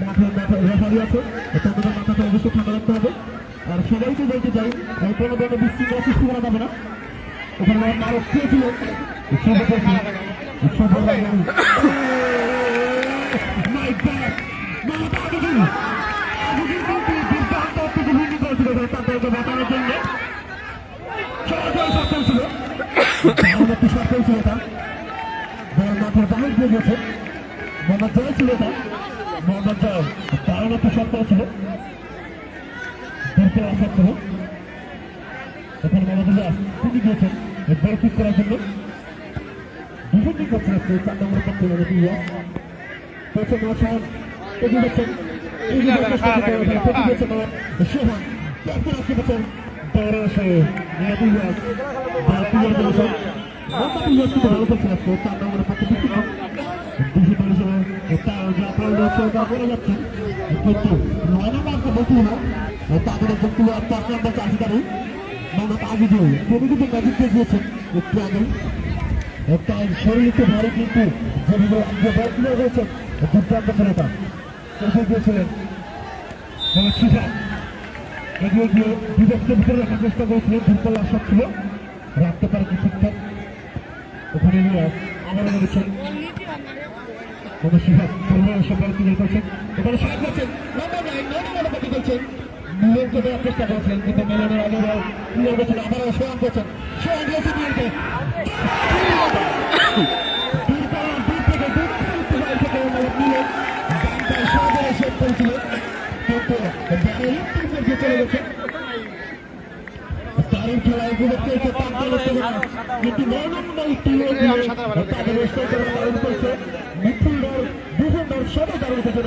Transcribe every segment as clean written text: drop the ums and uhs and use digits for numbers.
মাঠে রেফারি আছে, তাদের মাথাটা অবশ্যই ঠান্ডা রাখতে হবে। আর সবাইকে বলতে চাই কোনো ধরনের বিশৃঙ্খলা সৃষ্টি করা যাবে না। ওখানে মারক খেয়েছিল বাঁচানোর জন্য সরকার ছিল এটা মাঠের বাহির দিয়ে গেছে। মোহাম্মদ জয় ছিল এটা, মোহাম্মদ জয় দারুণ একটি সরকার ছিল এখানে মোহাম্মদ তিনি গিয়েছেন বল কিক করার জন্য। ডিফেন্ডিং করছে 4 নম্বর পক্ষে পেছন সোহান এগিয়ে যাচ্ছেন, সোহান ভালো করছে 4 নম্বরের পক্ষে যাচ্ছেন কিন্তু 9 নম্বরকে বলছিল না তাদের একজন প্লেয়ার 4 নম্বর চাষিদারি মোহাম্মদ আজিজুল তিনি কিন্তু ম্যাজিক দিয়েছেন একটু আগে। একটা শরীরকে ভালো কিন্তু যে বল প্লেয়ার রয়েছেন দুর্দান্ত ছেলেটা এসে গিয়েছিলেন শিশা এগিয়ে গিয়ে বিদেশকে ভিতরে রাখার চেষ্টা করেছিলেন, দুর্বল আশা ছিল রাখতে পারে কি ঠিকঠাক। ওখানে আবার বলেছেন শিশা সবাই তুলে করছেন, এখানে সাহায্য করছেন করছেন মিলনকে দেওয়ার চেষ্টা করেছেন কিন্তু মিলনের আগে ক্লিয়ার করছেন, আবারও সোহান করছেন, সোহান দিয়েছে মিলনকে দারুণ খেলা এগুলো কিন্তু 9 নম্বর মিডফিল্ডার ডিফেন্ডার সবাই দারুণ থেকে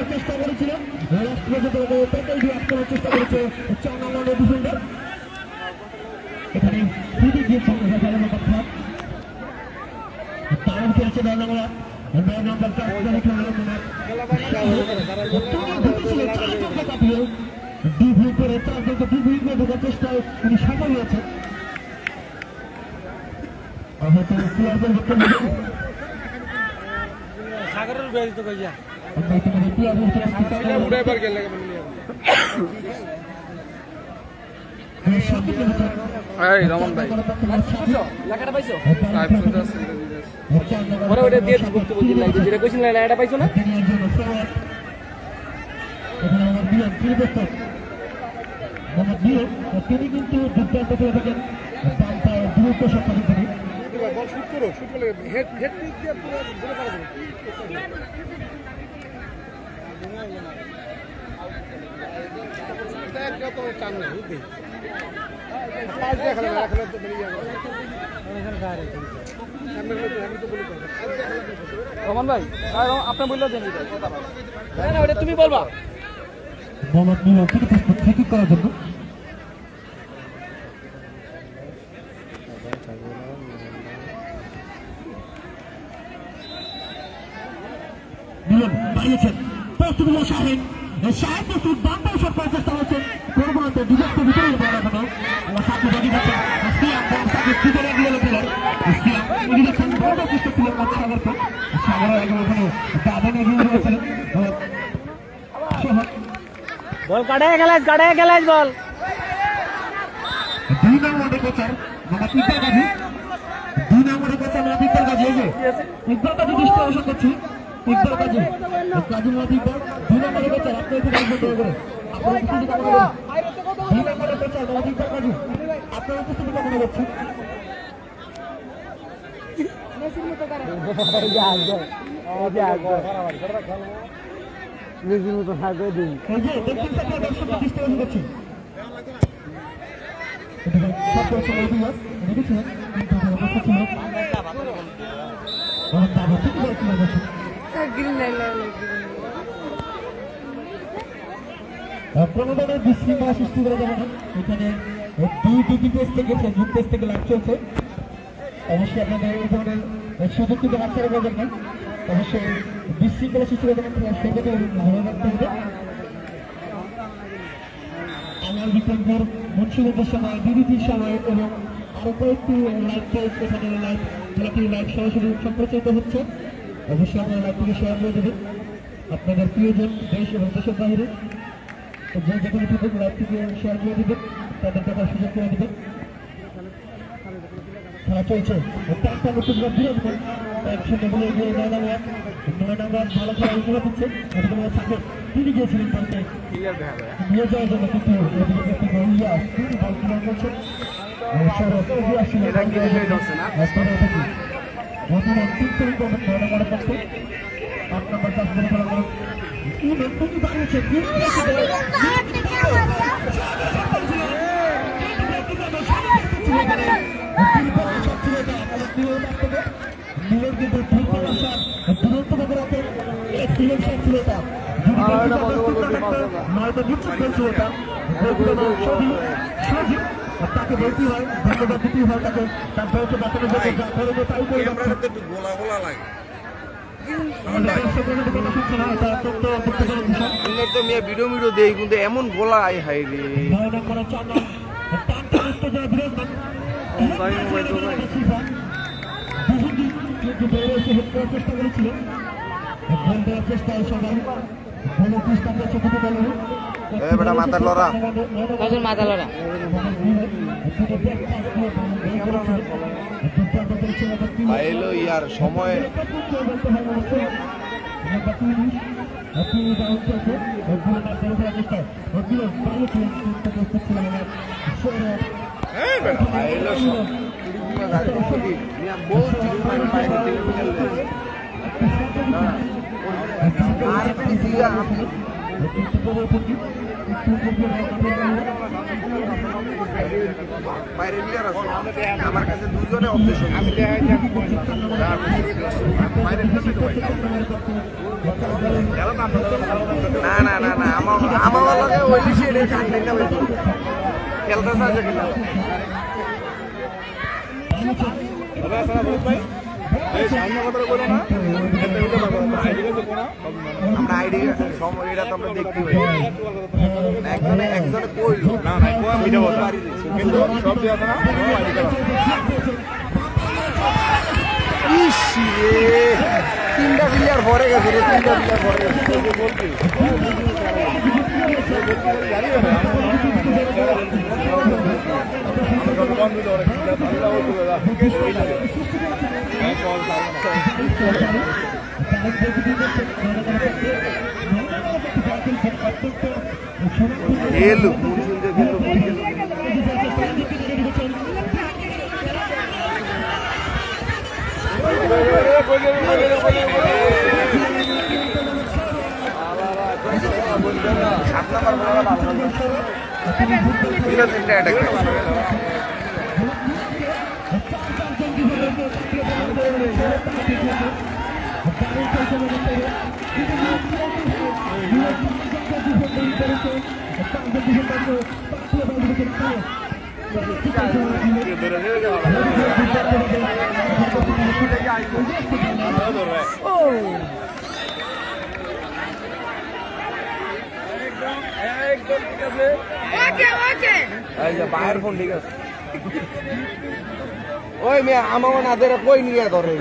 চেষ্টা করেছিল চেষ্টা করেছে 4 নম্বর ডিফেন্ডার। এখানে দারুণ খেলছে 9 নম্বর ডিভিউ করে 4 জনকে ডিভিউ করে ঢোকার চেষ্টায় তিনি সফল হয়েছেন। হয়তো প্লেয়ারদের সাগরের বেশ তো কইয়া রমন ভাই লেখাটা পাইছো ওরা ওটা দিয়ে বলতে বলছি না যেটা কইছিল না এটা পাইছো না তিনি কিন্তু দুর্দান্ত করে থাকেন বাম পায়ে দ্রুত সক্ষম তিনি বল শুট করো শুট করলে হেড হেড দিয়ে পুরো ধরে পারবে এটা একটা তো টান না বুঝলি পাঁচ দেখা রাখলে তো বেরিয়ে যাবে এখানে গাড়ি সামনে হলে তো আমি তো বলি রমন ভাই আপনি বললে দেন না ওটা তুমি বলবা মোহাম্মদ মিলন ঠিক করার জন্য মিলন বাড়িয়েছেন প্রস্তুত শাহিন শাহিন প্রস্তুত বাম পায়ে শট করার চেষ্টা হচ্ছেন করবো না তো বিভক্ত ভিতরে পড়ানো সাথে বাকি যাচ্ছেন সিয়াম সাথে ভিতরে দিয়ে গেলেন সিয়াম এদিকে বড় চেষ্টা ছিল সাগরকে সাগর আগে ওখানে দাদা এগিয়ে রয়েছিলেন বল কাটে খেলাস বল 2 নম্বরের কোচার মোহাম্মদ ইকবাল গাজী 2 নম্বরের কোচার মোহাম্মদ ইকবাল গাজী এই যে ইকবাল গাজী দৃষ্টি আকর্ষণ করছি ইকবাল গাজী মোহাম্মদ ইকবাল 2 নম্বরের কোচার আপনি একটু বলবেন দয়া করে আপনার উপস্থিতি কামনা করুন 2 নম্বরের কোচার মোহাম্মদ ইকবাল গাজী আপনার উপস্থিতি কামনা করছি নিজের মতো থাকবে দিন এই যে দেখতে থাকলে দর্শক দৃষ্টি আকর্ষণ করছি কোনো ধরনের বিশৃঙ্খলা সৃষ্টি করা যাবে না। এখানে 2 পেজ থেকে ফেসবুক পেজ থেকে লাইভ চলছে, অবশ্যই আপনাদের এই ধরনের সুযোগ কিন্তু বাচ্চারা করবেন না, অবশ্যই বিশৃঙ্খলা সৃষ্টি করা যাবে সেটাকে ভালো রাখতে হবে। আমার বিক্রমপুর মুন্সিগঞ্জের সময় বিরতির সময় এবং আরো কয়েকটি লাইভ পেজ এখানে লাইভ সরাসরি সম্প্রচারিত হচ্ছে। অবশ্যই আপনারা লাইভটিকে শেয়ার করে দেবেন আপনাদের প্রিয়জন দেশ এবং দেশের বাইরে যে যেখানে থাকুন লাইভটিকে শেয়ার করে দেবেন, তাদের দেখার সুযোগ করে দেবেন। খেলা চলছে একটা নতুন বিরাট একসাথে বলে গিয়ে 9 নাম্বার ভালো খেলা হিসেবে দিচ্ছে। থাকে তিনি গিয়েছিলেন বলতে নিয়ে যাওয়ার জন্য, কিন্তু ইলিয়াস তিনি বল ক্লিয়ার করছেন। তাকে বলতে হয় ধন্যবাদ দিতে হয় তাকে, তার দলকে বাঁচানোর জন্য যা করবে তাই করবে। ভিডিও ভিডিও দেই কিন্তু এমন গোলা আই হাই রে চেষ্টা করেছিল চেষ্টায় সবাই মাথার লড়া মাথা লড়া পাইলো ইয়ার সময় আমার কাছে দুজনে অবজেকশন না না না না আমার লগে ওইলি সে কান্নাইটা হইতো খেলতে সাহায্য কিনা আমরা আইডি এটা তো আমরা দেখতে পাই একজনে কইলো না না কোয়া ভিডিও বলা কিন্তু সব দিয়ে আছে না আইডি করা ইস রে তিনটা প্লেয়ার ভরে গেছে রে তিনটা প্লেয়ার ভরে গেছে জানি না আমরা বন্ধ করে আমরা ওই করে খেলু সাত নাম্বার বাইরের ফোন ঠিক আছে ওই মেয়ে আমাদের কই নিয়ে ধরে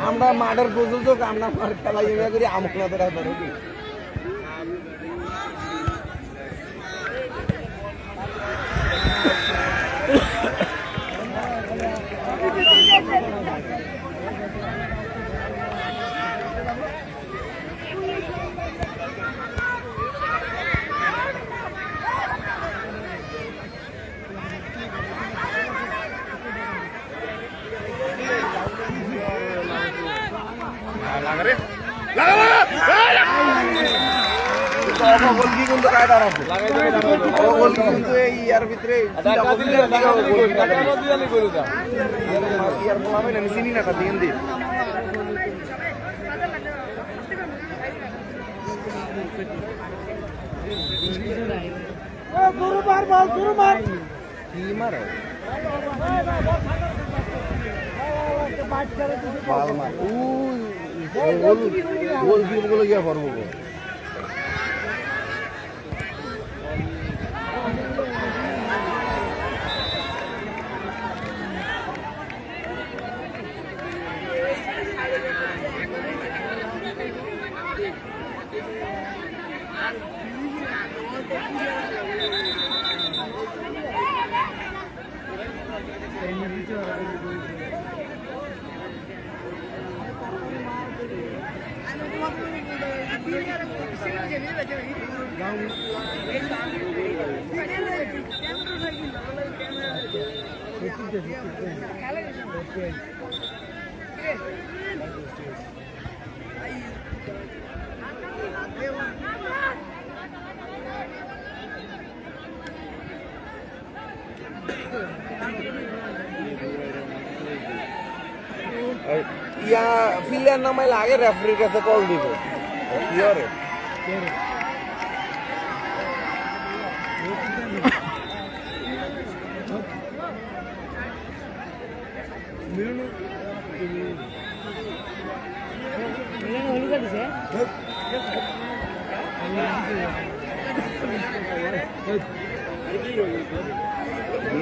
আমরা মাঠের প্রযোজক আমরা খেলা ইয়ে করি আমাদের ধরে চিনি না দিন দিন ইয়া প্লেয়ার নামাইলে আগে রেফারির কাছে কল দিব ইয়রে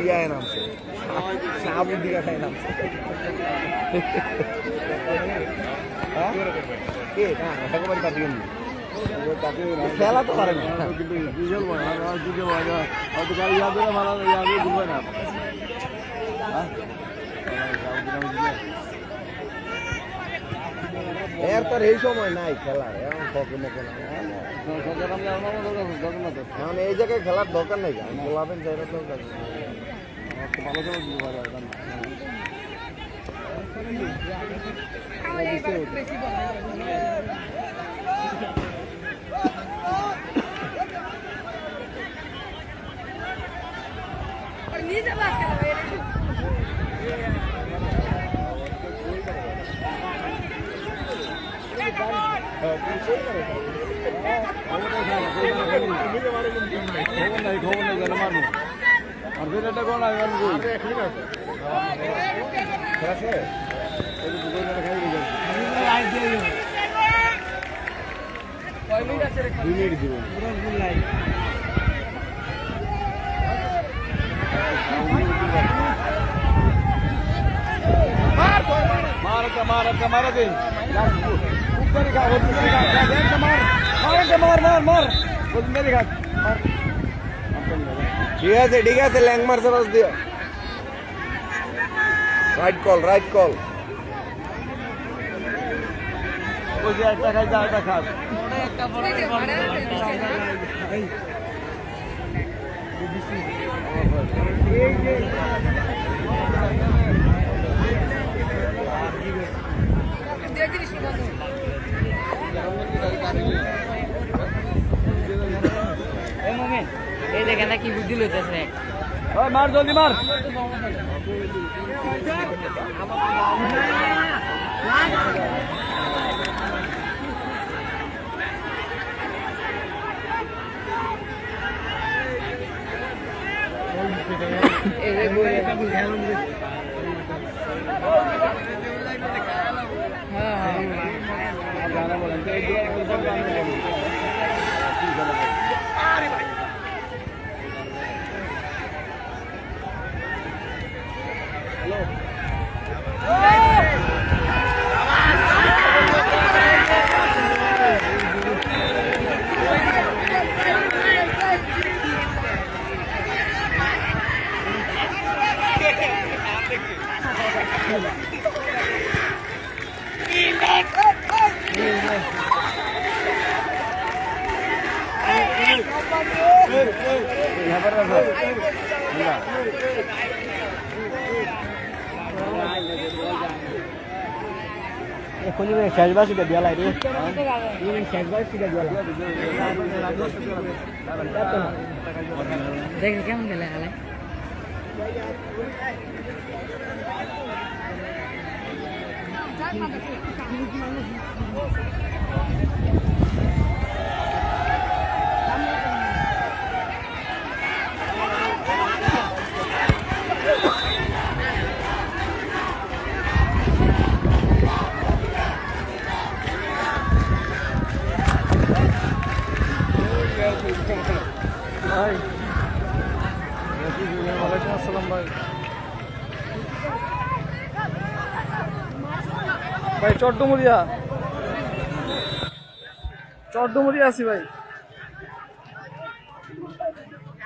ইয়া নামছে শাহাবুদ্দিন খাই নামছে খেলা তো পারে না এর তোর এই সময় নাই খেলার এখন এই জায়গায় খেলার দরকার নেই বলাবেন জায়গা তো ভালো মারা দিন ঠিক আছে ল্যাং মারছে বাস দিও রাইট কল একটা খাই যা একটা খাস এই দেখেন না কি বুদ্ধি লইতেছে মার জলদি মার শেষবাসী দিয়া লাগে শেষবাসী দিয়া দেখে কেমন খেলে খেলায় ভাই চট্টমুড়িয়া আছি ভাই।